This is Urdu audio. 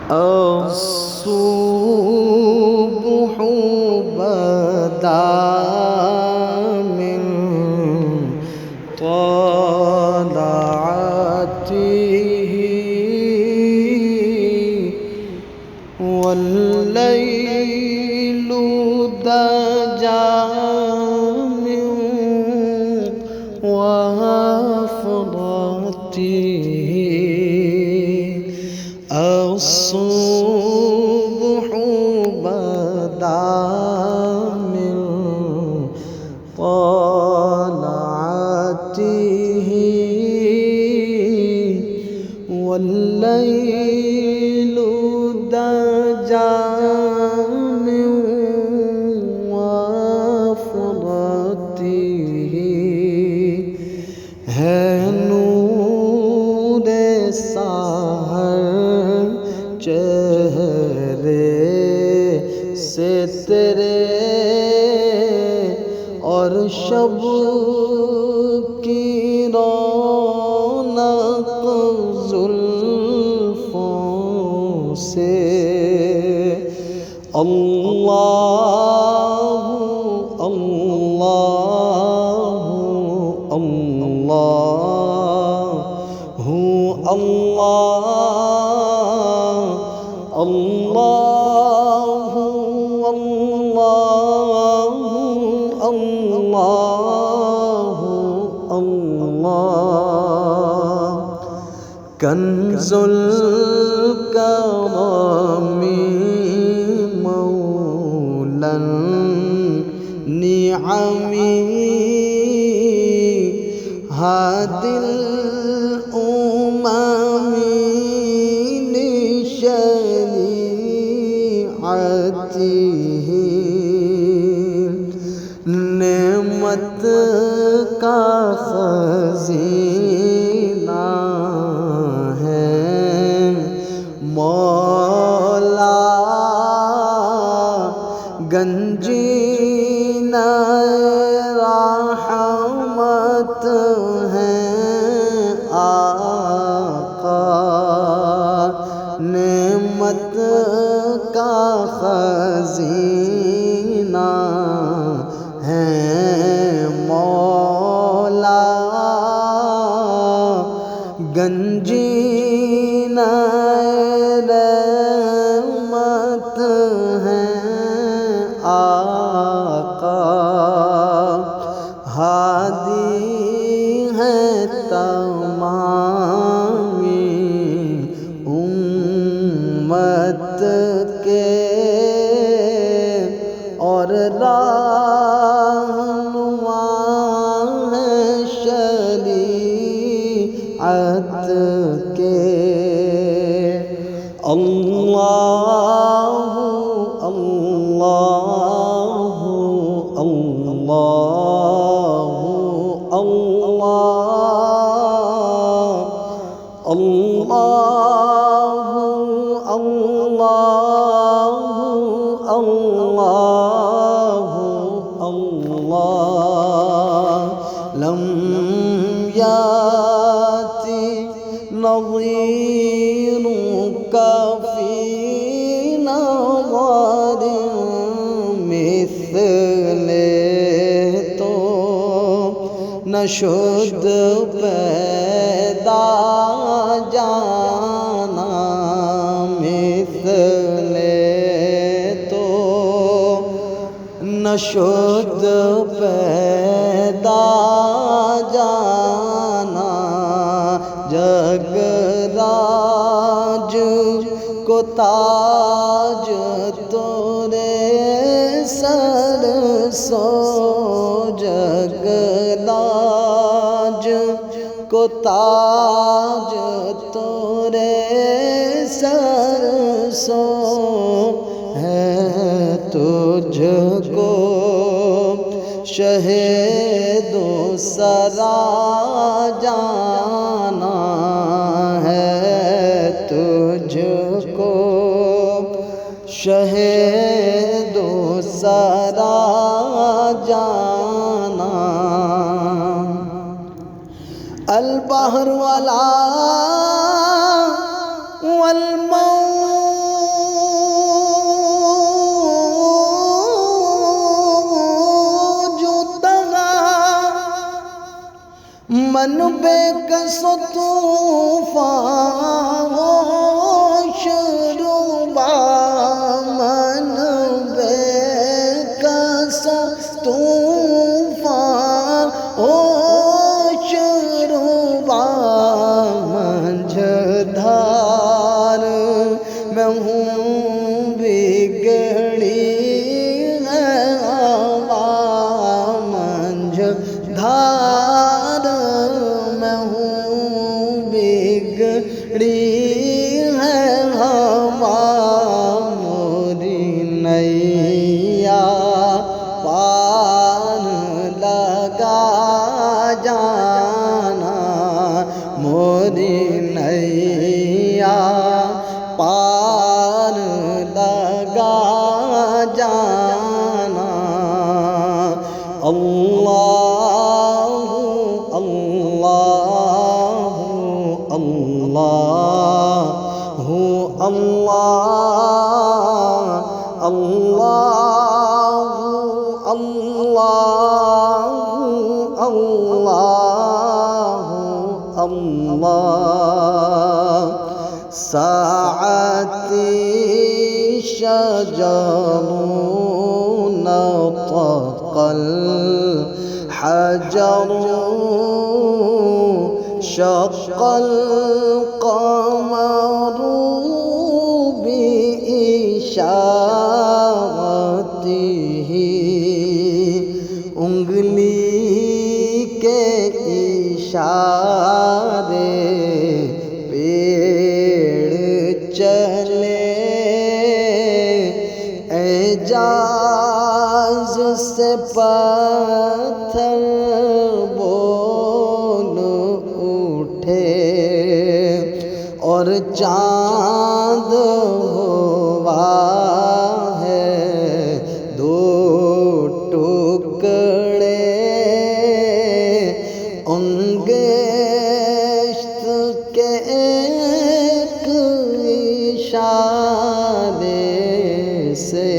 الصبح بدا من طلعته والليل دجى من وفرته الصبح بدا من طلعته والليل دجى من وفرته ہے نور سحر چہرے سے تیرے اور شب کی رونق زلفوں سے اللہ اللہ اللہ اللہ اللہ اللہ اللہ کنز الکرم مولا النعم ہادی الامم لشریعته نعمت کا خزینہ ہے مولا گنجینہ رحمت ہے آقا نعمت کا خزینہ ہے مولا گنجینہ رحمت ہے آقا ہادی ہے تمام امت کے اور رہنما ہے شریعت کے اللہ اللہ اللہ اللہ اللہ اللہ اللہ اللہ لم یاتی نظیرک فی نظر مثل تو نشد پیدا جانا مثل تو نشد پیدا جانا جگ راج کو تاج تورے سر سو جگ راج کو تاج تورے سر سو ہے تجھ کو شہد و سرا جانا ہے تجھ کو شہد و سرا جانا البحر والا والموج بے کس و طوفان ہو شروبا من بے کس و طوفان ہو شروبا منجھدھار میں ہوں بگڑی ہے ہوا منجھدھار میں ہوں بگڑی ہے ہوا موری نیا پار لگا جانا موری نیا پار لگا جانا اللہ اللہ اللہ اللہ اللہ اللہ اللہ اللہ ساعتی شجر نطق الحجر شق القمر بإشارته انگلی کے اشارے پیڑ چلے اعجاز سے پتھر بول اٹھے اور چاند ہوا ہے دو ٹکڑے انگشت کے ایک اشارے سے